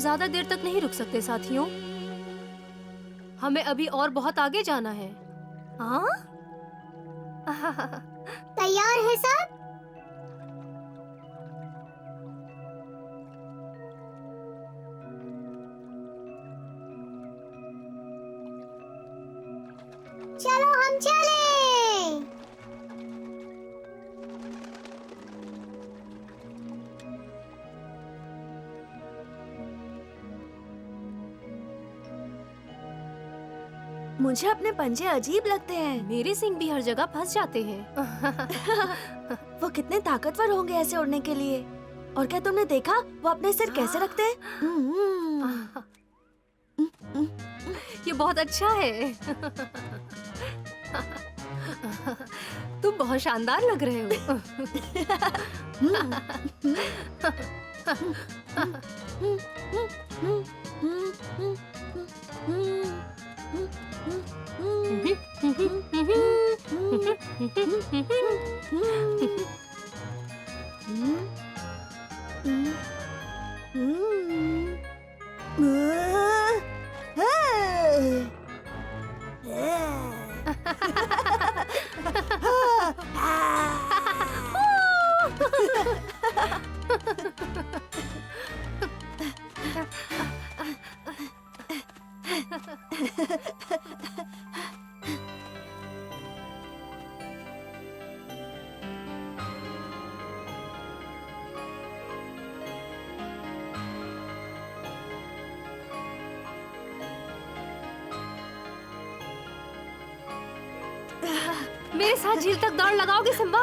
ज्यादा देर तक नहीं रुक सकते साथियों। हमें अभी और बहुत आगे जाना है। हाँ? तैयार है सब? चलो हम चले। मुझे अपने पंजे अजीब लगते हैं। मेरे सिंह भी हर जगह फंस जाते हैं। वो कितने ताकतवर होंगे ऐसे उड़ने के लिए। और क्या तुमने देखा वो अपने सिर कैसे रखते हैं? ये बहुत अच्छा है। तुम बहुत शानदार लग रहे हो। मेरे साथ झील तक दौड़ लगाओगे सिम्बा?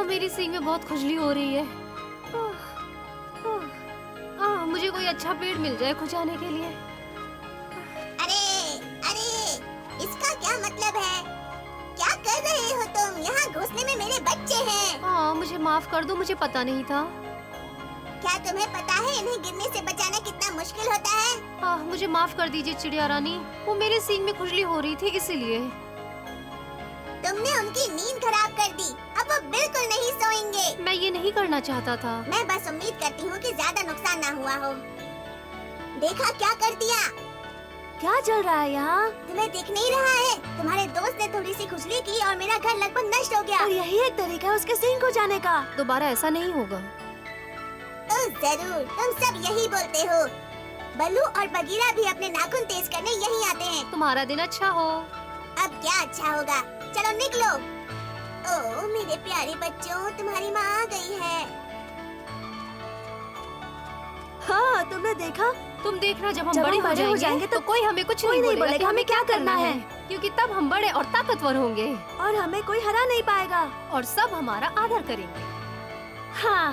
मेरी सींग में बहुत खुजली हो रही है। मुझे कोई अच्छा पेड़ मिल जाए खुजाने के लिए। अरे अरे, इसका क्या मतलब है? क्या कर रहे हो तुम? यहाँ घुसने में मेरे बच्चे हैं। हाँ, मुझे माफ कर दो, मुझे पता नहीं था। क्या तुम्हें पता है इन्हें गिरने से बचाना कितना मुश्किल होता है? मुझे माफ कर दीजिए चिड़िया रानी, वो मेरे सींग में खुजली हो रही थी इसीलिए। तुमने उनकी नींद खराब कर दी। अब वो बिल्कुल नहीं सोएंगे। मैं ये नहीं करना चाहता था। मैं बस उम्मीद करती हूँ कि ज्यादा नुकसान ना हुआ हो। देखा क्या कर दिया? क्या चल रहा है यहाँ? तुम्हें दिख नहीं रहा है? तुम्हारे दोस्त ने थोड़ी सी खुजली की और मेरा घर लगभग नष्ट हो गया। और यही एक तरीका है उसके सींग को जाने का। दोबारा ऐसा नहीं होगा। तो जरूर, तुम सब यही बोलते हो। बल्लू और बगीरा भी अपने नाखून तेज करने यही आते हैं। तुम्हारा दिन अच्छा हो। अब क्या अच्छा होगा? चलो निकलो। ओह मेरे प्यारे बच्चों, तुम्हारी माँ आ गई है। हाँ, तुमने देखा? तुम देखना जब हम बड़े हो जाएंगे तो कोई हमें कुछ कोई नहीं बोलेगा कि हमें क्या करना है, है। क्योंकि तब हम बड़े और ताकतवर होंगे और हमें कोई हरा नहीं पाएगा। और सब हमारा आदर करेंगे। हाँ,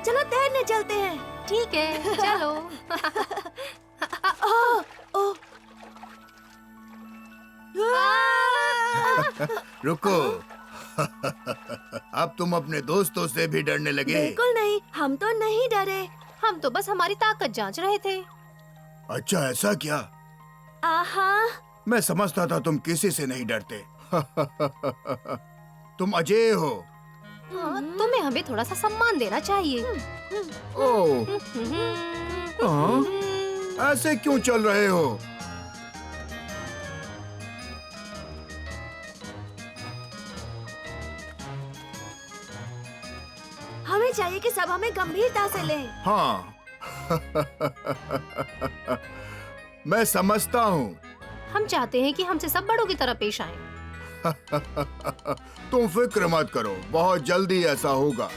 चलो तैरने चलते हैं। ठीक है, चलो। ओह, ओह। रुको। अब तुम अपने दोस्तों से भी डरने लगे? बिल्कुल नहीं, हम तो नहीं डरे। हम तो बस हमारी ताकत जांच रहे थे। अच्छा, ऐसा क्या? आहा, मैं समझता था तुम किसी से नहीं डरते। तुम अजय हो। तुम्हें हमें थोड़ा सा सम्मान देना चाहिए। ओह, हाँ? ऐसे क्यों चल रहे हो? हमें चाहिए कि सब हमें गंभीरता से लें। हाँ। मैं समझता हूँ। हम चाहते हैं कि हमसे सब बड़ों की तरह पेश आएं। तुम फिक्र मत करो, बहुत जल्दी ऐसा होगा।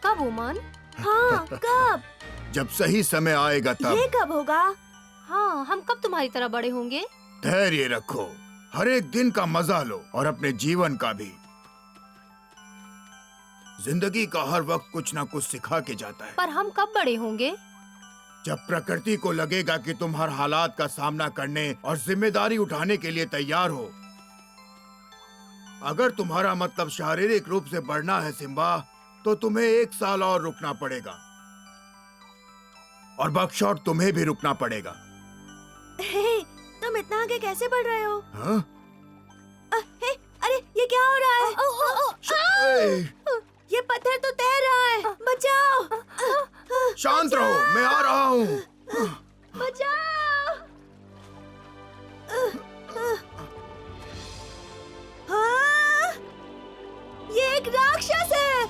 कब ओमान? हाँ, कब? जब सही समय आएगा तब। ये कब होगा? हाँ, हम कब तुम्हारी तरह बड़े होंगे? धैर्य रखो, हर एक दिन का मजा लो और अपने जीवन का भी। जिंदगी का हर वक्त कुछ ना कुछ सिखा के जाता है। पर हम कब बड़े होंगे? जब प्रकृति को लगेगा कि तुम हर हालात का सामना करने और जिम्मेदारी उठाने के लिए तैयार हो। अगर तुम्हारा मतलब शारीरिक रूप से बढ़ना है सिम्बा, तो तुम्हें 1 साल और रुकना पड़ेगा और बकशॉट तुम्हें भी रुकना पड़ेगा। हे, तुम इतना आगे कैसे बढ़ रहे हो? हाँ? ये पत्थर तो तैर रहा है, बचाओ! शांत रहो, मैं आ रहा हूँ। बचाओ! हाँ! ये एक राक्षस है।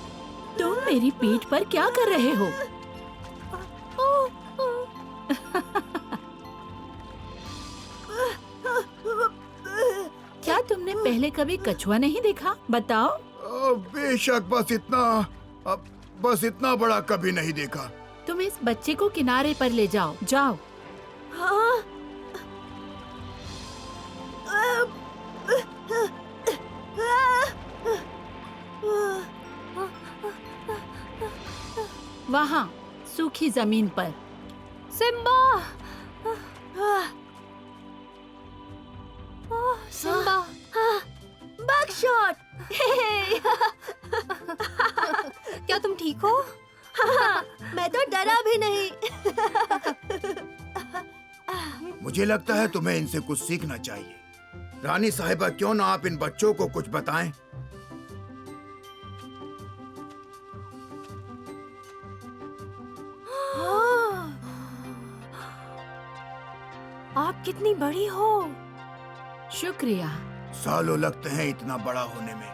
तुम मेरी पीठ पर क्या कर रहे हो? क्या तुमने पहले कभी कछुआ नहीं देखा? बताओ। बेशक, बस इतना बड़ा कभी नहीं देखा। तुम इस बच्चे को किनारे पर ले जाओ, जाओ। हाँ? वहाँ सूखी जमीन पर। सिम्बा! सिम्बा! बगशॉट! क्या तुम ठीक हो? हाँ, मैं तो डरा भी नहीं। मुझे लगता है तुम्हें इनसे कुछ सीखना चाहिए। रानी साहिबा, क्यों ना आप इन बच्चों को कुछ बताएं? आप कितनी बड़ी हो। शुक्रिया। सालों लगते हैं इतना बड़ा होने में।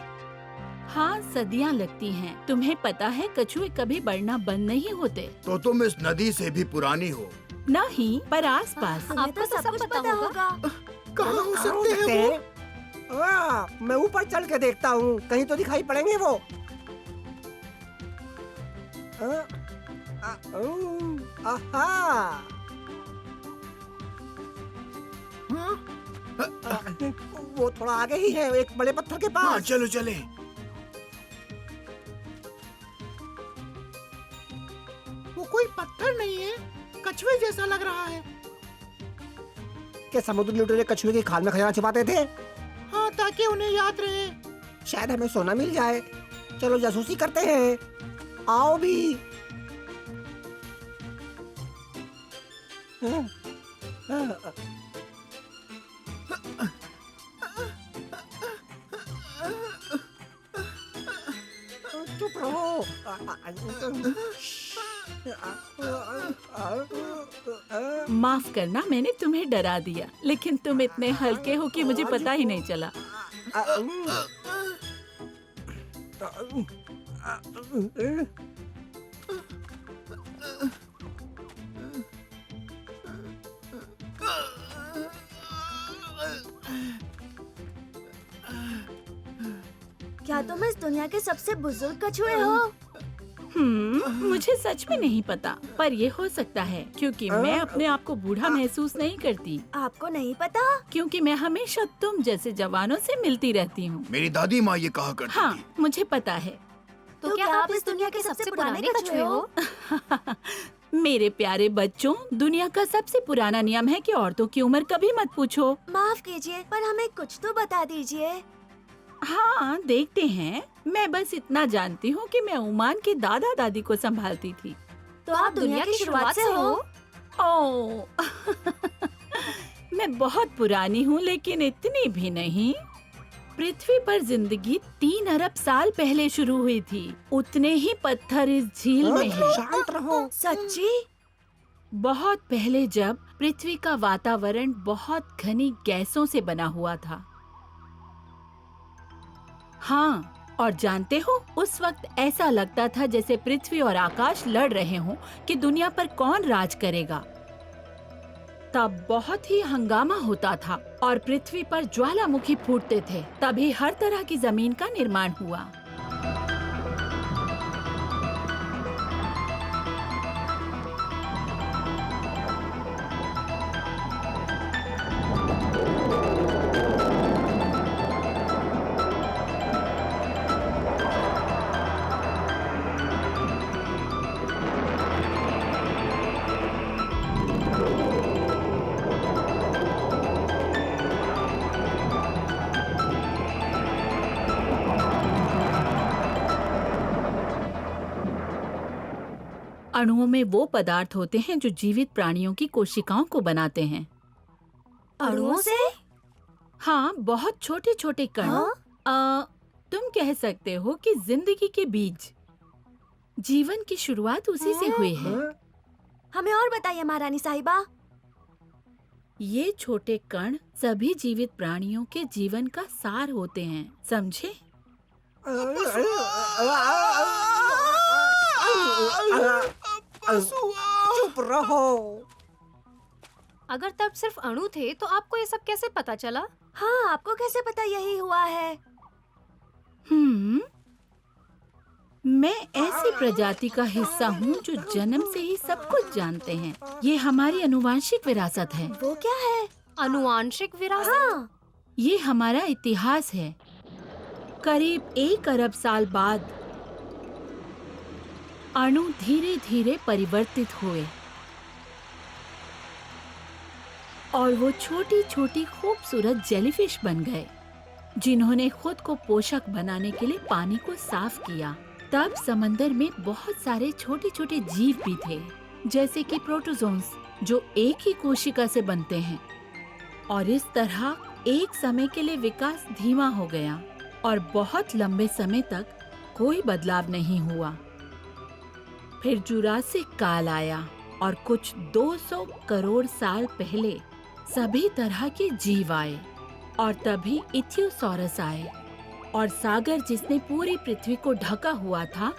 हाँ, सदियाँ लगती हैं। तुम्हें पता है कछुए कभी बढ़ना बंद नहीं होते। तो तुम इस नदी से भी पुरानी हो। नहीं, पर आसपास। हमें तो सब कुछ पता होगा। कहाँ हो सकते हैं वो? मैं ऊपर चल के देखता हूँ, कहीं तो दिखाई पड़ेंगे वो। आहा! वो थोड़ा आगे ही है, एक बड़े पत्थर के हाँ, पास। चलो चले। वो कोई पत्थर नहीं है, कछुए जैसा लग रहा है। क्या समुद्र लुटेरे कछुए की खाल में खजाना छिपाते थे? हाँ, ताकि उन्हें याद रहे। शायद हमें सोना मिल जाए। चलो जासूसी करते हैं। आओ भी। चुप रहो। माफ करना, मैंने तुम्हें डरा दिया, लेकिन तुम इतने हल्के हो कि मुझे पता ही नहीं चला। क्या तुम इस दुनिया के सबसे बुजुर्ग कछुए हो? मुझे सच में नहीं पता, पर ये हो सकता है क्योंकि मैं अपने आप को बूढ़ा महसूस नहीं करती, आपको नहीं पता? क्योंकि मैं हमेशा तुम जैसे जवानों से मिलती रहती हूँ। मेरी दादी माँ ये कहा करती हाँ, थी। मुझे पता है। तो क्या आप इस दुनिया के सबसे पुराने कछुए हो? मेरे प्यारे बच्चों, दुनिया का सबसे पुराना नियम है कि औरतों की उम्र कभी मत पूछो। माफ कीजिए, पर हमें कुछ तो बता दीजिए। हाँ, देखते हैं। मैं बस इतना जानती हूँ कि मैं ओमान के दादा दादी को संभालती थी। तो आप दुनिया की शुरुआत से हो? ओह, मैं बहुत पुरानी हूँ, लेकिन इतनी भी नहीं। पृथ्वी पर जिंदगी 3 अरब साल पहले शुरू हुई थी। उतने ही पत्थर इस झील में हैं। शांत रहो। सच्ची? बहुत पहले, जब पृथ्वी का वातावरण बहुत घनी गैसों से बना हुआ था। हाँ, और जानते हो, उस वक्त ऐसा लगता था जैसे पृथ्वी और आकाश लड़ रहे हों कि दुनिया पर कौन राज करेगा। तब बहुत ही हंगामा होता था और पृथ्वी पर ज्वालामुखी फूटते थे। तभी हर तरह की जमीन का निर्माण हुआ। अणुओं में वो पदार्थ होते हैं जो जीवित प्राणियों की कोशिकाओं को बनाते हैं। अणुओं से? हाँ, बहुत छोटे छोटे कण। तुम कह सकते हो कि जिंदगी के बीज, जीवन की शुरुआत उसी से हुई है। हमें और बताइए महारानी साहिबा। ये छोटे कण सभी जीवित प्राणियों के जीवन का सार होते हैं, समझे? चुप रहो। अगर तब सिर्फ अणु थे तो आपको ये सब कैसे पता चला? हाँ, आपको कैसे पता यही हुआ है? मैं ऐसी प्रजाति का हिस्सा हूँ जो जन्म से ही सब कुछ जानते हैं। ये हमारी अनुवांशिक विरासत है। वो क्या है? अनुवांशिक विरासत? हाँ, ये हमारा इतिहास है। करीब 1 अरब साल बाद अणु धीरे धीरे परिवर्तित हुए और वो छोटी छोटी खूबसूरत जेलीफिश बन गए, जिन्होंने खुद को पोषक बनाने के लिए पानी को साफ किया। तब समंदर में बहुत सारे छोटे छोटे जीव भी थे, जैसे कि प्रोटोजोन्स, जो एक ही कोशिका से बनते हैं। और इस तरह एक समय के लिए विकास धीमा हो गया और बहुत लंबे समय तक कोई बदलाव नहीं हुआ। फिर जुरासिक काल आया और कुछ 200 करोड़ साल पहले सभी तरह के जीव आए और तभी इथियोसॉरस आए और सागर, जिसने पूरी पृथ्वी को ढका हुआ था,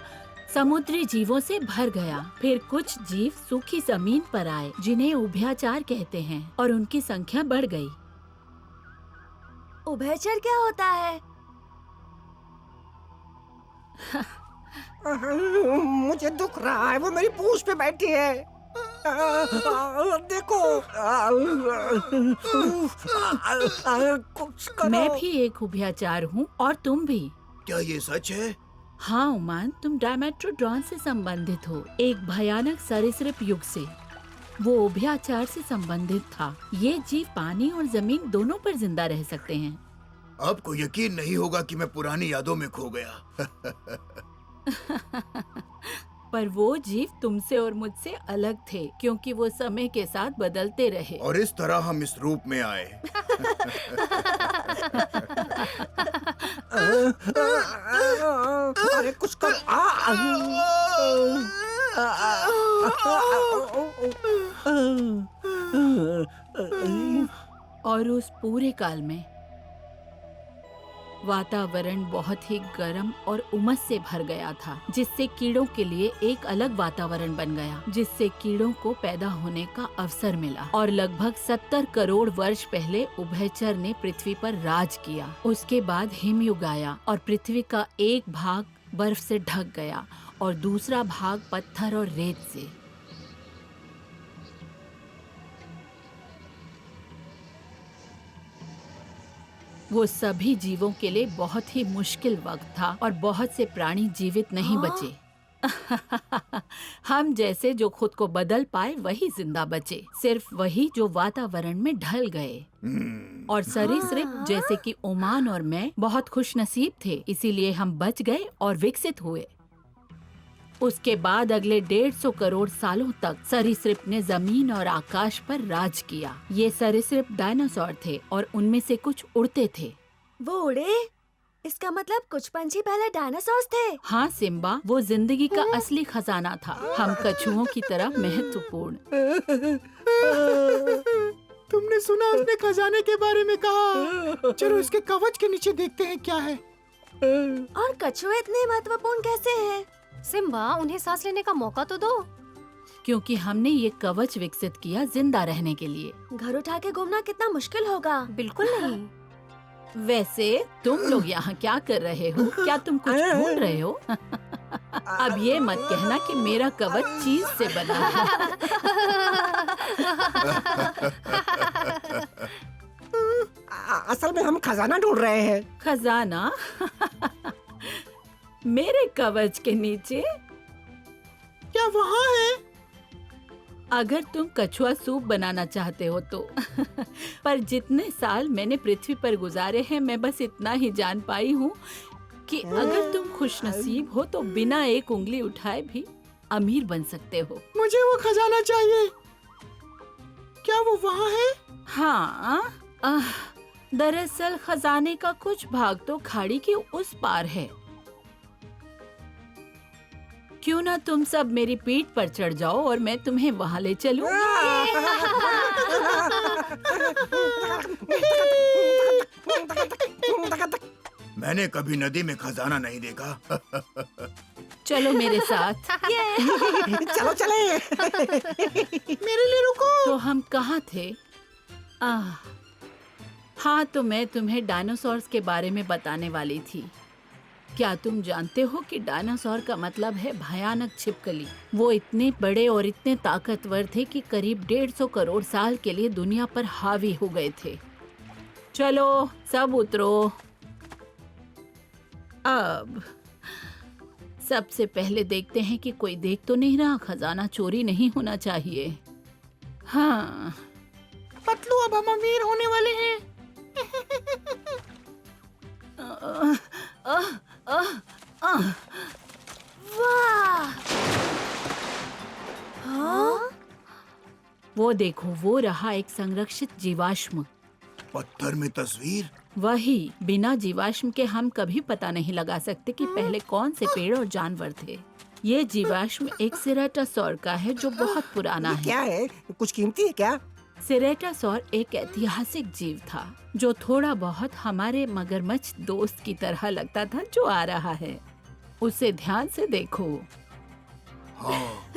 समुद्री जीवों से भर गया। फिर कुछ जीव सूखी जमीन पर आए, जिन्हें उभयचर कहते हैं, और उनकी संख्या बढ़ गई। उभयचर क्या होता है? मुझे दुख रहा है, वो मेरी पूंछ पे बैठी है। देखो। कुछ करो। मैं भी एक उभयचर हूँ और तुम भी। क्या ये सच है? हाँ उमान, तुम डायमेट्रोडॉन से संबंधित हो, एक भयानक सरीसृप युग से। वो उभयचर से संबंधित था। ये जीव पानी और जमीन दोनों पर जिंदा रह सकते हैं। आपको यकीन नहीं होगा कि मैं पुरानी यादों में खो गया। पर वो जीव तुमसे और मुझसे अलग थे, क्योंकि वो समय के साथ बदलते रहे। और इस तरह हम इस रूप में आए। अरे कुछ कर। और उस पूरे काल में वातावरण बहुत ही गर्म और उमस से भर गया था, जिससे कीड़ों के लिए एक अलग वातावरण बन गया, जिससे कीड़ों को पैदा होने का अवसर मिला। और लगभग 70 करोड़ वर्ष पहले उभयचर ने पृथ्वी पर राज किया। उसके बाद हिमयुग आया और पृथ्वी का एक भाग बर्फ से ढक गया और दूसरा भाग पत्थर और रेत से। वो सभी जीवों के लिए बहुत ही मुश्किल वक्त था और बहुत से प्राणी जीवित नहीं बचे। हम जैसे जो खुद को बदल पाए वही जिंदा बचे, सिर्फ वही जो वातावरण में ढल गए। और सरीसृप जैसे कि ओमान और मैं बहुत खुशनसीब थे, इसीलिए हम बच गए और विकसित हुए। उसके बाद अगले 150 करोड़ सालों तक सरीसृप ने जमीन और आकाश पर राज किया। ये सरीसृप डायनासोर थे और उनमें से कुछ उड़ते थे। वो उड़े? इसका मतलब कुछ पंछी पहले डायनासोर्स थे। हाँ सिम्बा, वो जिंदगी का असली खजाना था, हम कछुओं की तरह महत्वपूर्ण। तुमने सुना उसने खजाने के बारे में कहा। चलो इसके कवच के नीचे देखते हैं क्या है। और कछुए इतने महत्वपूर्ण कैसे हैं? सिम्बा, उन्हें सांस लेने का मौका तो दो। क्योंकि हमने ये कवच विकसित किया जिंदा रहने के लिए। घर उठा के घूमना कितना मुश्किल होगा। बिल्कुल नहीं। वैसे तुम लोग यहाँ क्या कर रहे हो? क्या तुम कुछ ढूंढ रहे हो? अब ये मत कहना कि मेरा कवच चीज से बना है। असल में हम खजाना ढूंढ रहे हैं। खजाना? मेरे कवच के नीचे? क्या वहाँ है? अगर तुम कछुआ सूप बनाना चाहते हो तो। पर जितने साल मैंने पृथ्वी पर गुजारे हैं, मैं बस इतना ही जान पाई हूँ कि अगर तुम खुशनसीब हो तो बिना एक उंगली उठाए भी अमीर बन सकते हो। मुझे वो खजाना चाहिए। क्या वो वहाँ है? हाँ, दरअसल खजाने का कुछ भाग तो खाड़ी के उस पार है। क्यों ना तुम सब मेरी पीठ पर चढ़ जाओ और मैं तुम्हें वहाँ ले चलूं? मैंने कभी नदी में खजाना नहीं देखा। चलो मेरे साथ। चलो चले। मेरे लिए रुको। तो हम कहाँ थे? हाँ, तो मैं तुम्हें डायनासोर्स के बारे में बताने वाली थी। क्या तुम जानते हो कि डायनासोर का मतलब है भयानक छिपकली? वो इतने बड़े और इतने ताकतवर थे कि करीब 150 करोड़ साल के लिए दुनिया पर हावी हो गए थे। चलो सब उतरो। अब सबसे पहले देखते हैं कि कोई देख तो नहीं रहा। खजाना चोरी नहीं होना चाहिए। हाँ, पतलू, अब हम अमीर होने वाले हैं। वाह! हाँ? वो देखो, वो रहा एक संरक्षित जीवाश्म। पत्थर में तस्वीर। वही, बिना जीवाश्म के हम कभी पता नहीं लगा सकते कि पहले कौन से पेड़ और जानवर थे। ये जीवाश्म एक सेराटोसॉर का है जो बहुत पुराना है। क्या है? कुछ कीमती है क्या? सेराटोसॉर एक ऐतिहासिक जीव था जो थोड़ा बहुत हमारे मगरमच्छ दोस्त की तरह लगता था जो आ रहा है। उसे ध्यान से देखो। हाँ।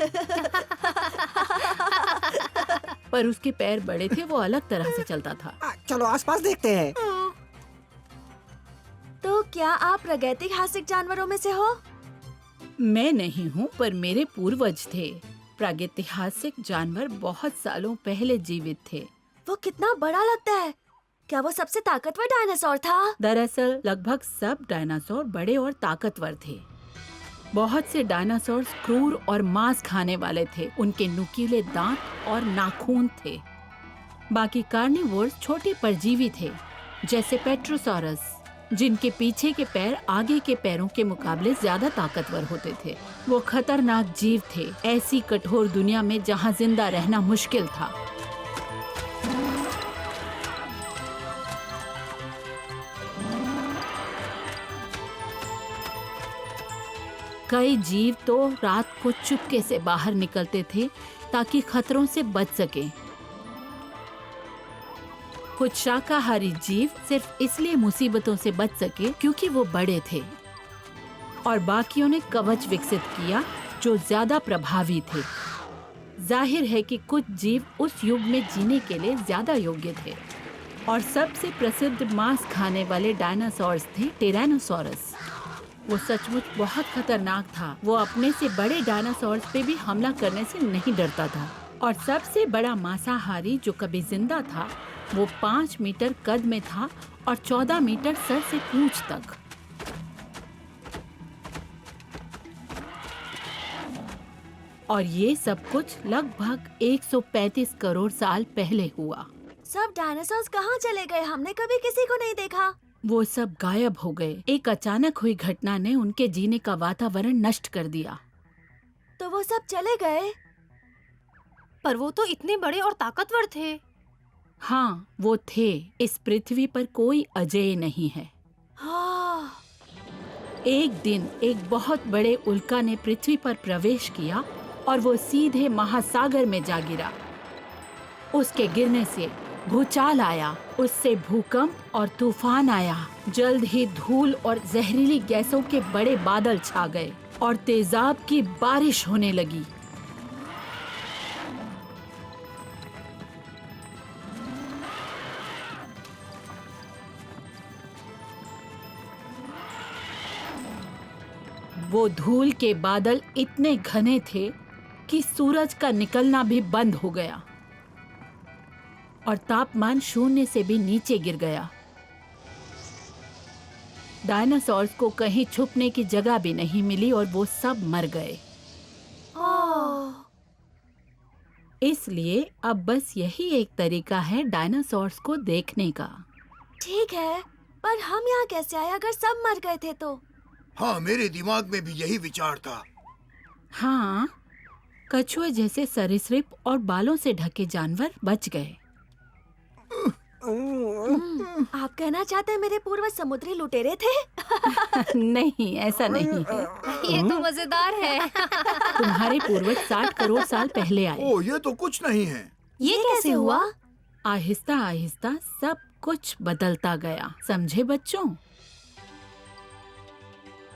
पर उसके पैर बड़े थे, वो अलग तरह से चलता था। चलो आसपास देखते हैं। तो क्या आप प्रागैतिहासिक जानवरों में से हो? मैं नहीं हूँ, पर मेरे पूर्वज थे। प्रागैतिहासिक जानवर बहुत सालों पहले जीवित थे। वो कितना बड़ा लगता है। क्या वो सबसे ताकतवर डायनासोर था? दरअसल लगभग सब डायनासोर बड़े और ताकतवर थे। बहुत से डायनासोर क्रूर और मांस खाने वाले थे। उनके नुकीले दांत और नाखून थे। बाकी कार्निवोर्स छोटे परजीवी थे, जैसे पेट्रोसॉरस, जिनके पीछे के पैर आगे के पैरों के मुकाबले ज्यादा ताकतवर होते थे। वो खतरनाक जीव थे, ऐसी कठोर दुनिया में जहाँ जिंदा रहना मुश्किल था। कई जीव तो रात को चुपके से बाहर निकलते थे ताकि खतरों से बच सकें। कुछ शाकाहारी जीव सिर्फ इसलिए मुसीबतों से बच सके क्योंकि वो बड़े थे, और बाकियों ने कवच विकसित किया जो ज्यादा प्रभावी थे। जाहिर है कि कुछ जीव उस युग में जीने के लिए ज्यादा योग्य थे, और सबसे प्रसिद्ध मांस खाने वाले डायनासोर्स थे टिरानोसॉरस। वो सचमुच बहुत खतरनाक था। वो अपने से बड़े डायनासोर्स पे भी हमला करने से नहीं डरता था, और सबसे बड़ा मांसाहारी जो कभी जिंदा था वो 5 मीटर कद में था और 14 मीटर सर से पूंछ तक। और ये सब कुछ लगभग 135 करोड़ साल पहले हुआ। सब डायनासोर्स कहाँ चले गए? हमने कभी किसी को नहीं देखा। वो सब गायब हो गए। एक अचानक हुई घटना ने उनके जीने का वातावरण नष्ट कर दिया। तो वो सब चले गए? पर वो तो इतने बड़े और ताकतवर थे। हाँ, वो थे। इस पृथ्वी पर कोई अजेय नहीं है। हाँ। एक दिन एक बहुत बड़े उल्का ने पृथ्वी पर प्रवेश किया और वो सीधे महासागर में जा गिरा। उसके गिरने से भूचाल आया, उससे भूकंप और तूफान आया। जल्द ही धूल और जहरीली गैसों के बड़े बादल छा गए और तेजाब की बारिश होने लगी। वो धूल के बादल इतने घने थे कि सूरज का निकलना भी बंद हो गया और तापमान 0 से भी नीचे गिर गया। डायनासोर्स को कहीं छुपने की जगह भी नहीं मिली और वो सब मर गए। इसलिए अब बस यही एक तरीका है डायनासोर्स को देखने का। ठीक है, पर हम यहाँ कैसे आए अगर सब मर गए थे तो? हाँ, मेरे दिमाग में भी यही विचार था। हाँ, कछुए जैसे सरीसृप और बालों से ढके जानवर बच गए। आप कहना चाहते हैं मेरे पूर्वज समुद्री लुटेरे थे? नहीं, ऐसा नहीं है। ये तो मजेदार है। तुम्हारे पूर्वज 60 करोड़ साल पहले आए। ओ, ये तो कुछ नहीं है। ये कैसे हुआ? आहिस्ता आहिस्ता सब कुछ बदलता गया, समझे बच्चों?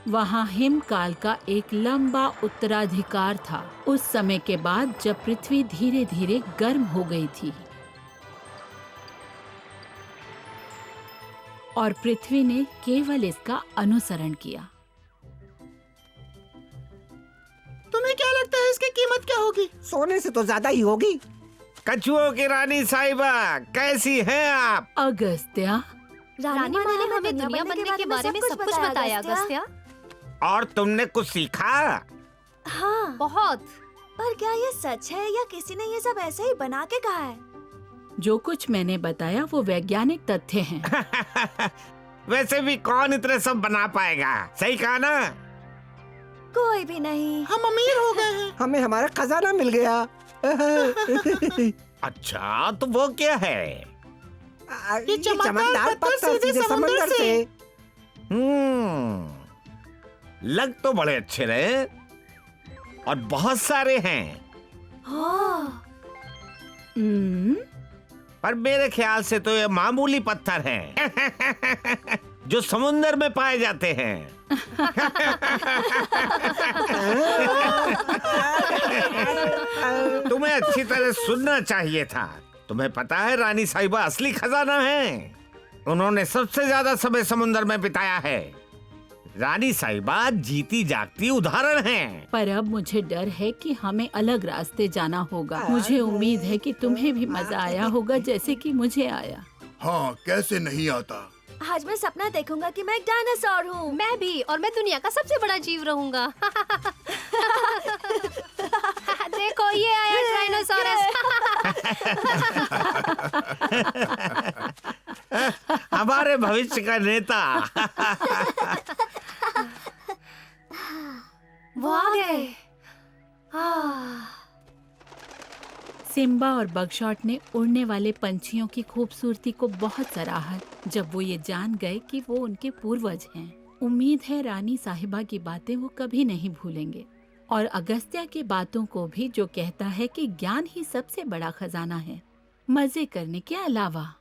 वहाँ हिमकाल का एक लंबा उत्तराधिकार था। उस समय के बाद जब पृथ्वी धीरे धीरे गर्म हो गई थी और पृथ्वी ने केवल इसका अनुसरण किया। तुम्हें क्या लगता है इसकी कीमत क्या होगी? सोने से तो ज्यादा ही होगी। कछुओं की रानी साहिबा, कैसी हैं आप? अगस्त्या, रानी माँ ने हमें दुनिया बनने के बारे में सब कुछ बताया अगस्त्या। और तुमने कुछ सीखा? हाँ, बहुत। पर क्या ये सच है या किसी ने ये सब ऐसे ही बना के कहा है? जो कुछ मैंने बताया वो वैज्ञानिक तथ्य हैं। वैसे भी कौन इतने सब बना पाएगा, सही कहा ना? कोई भी नहीं। हम अमीर हो गए हैं। हमें हमारा खजाना मिल गया। अच्छा, तो वो क्या है? ये चमकदार पत्थर सीधे समंदर से। लग तो बड़े अच्छे रहे और बहुत सारे हैं, हाँ। पर मेरे ख्याल से तो ये मामूली पत्थर हैं जो समुंदर में पाए जाते हैं। तुम्हें अच्छी तरह सुनना चाहिए था। तुम्हें पता है रानी साहिबा असली खजाना है। उन्होंने सबसे ज्यादा समय समुंदर में बिताया है। रानी साहिबा जीती जागती उदाहरण हैं। पर अब मुझे डर है कि हमें अलग रास्ते जाना होगा। मुझे उम्मीद है कि तुम्हें भी मजा आया होगा जैसे कि मुझे आया। हाँ, कैसे नहीं आता। आज मैं सपना देखूंगा कि मैं एक डायनासोर हूँ। मैं भी, और मैं दुनिया का सबसे बड़ा जीव रहूंगा। देखो, ये आया ट्राइनोसॉरस। हमारे भविष्य का नेता। वो आ गए। हाँ। सिम्बा और बगशॉट ने उड़ने वाले पंछियों की खूबसूरती को बहुत सराहा जब वो ये जान गए कि वो उनके पूर्वज हैं। उम्मीद है रानी साहिबा की बातें वो कभी नहीं भूलेंगे और अगस्त्या की बातों को भी, जो कहता है कि ज्ञान ही सबसे बड़ा खजाना है, मजे करने के अलावा।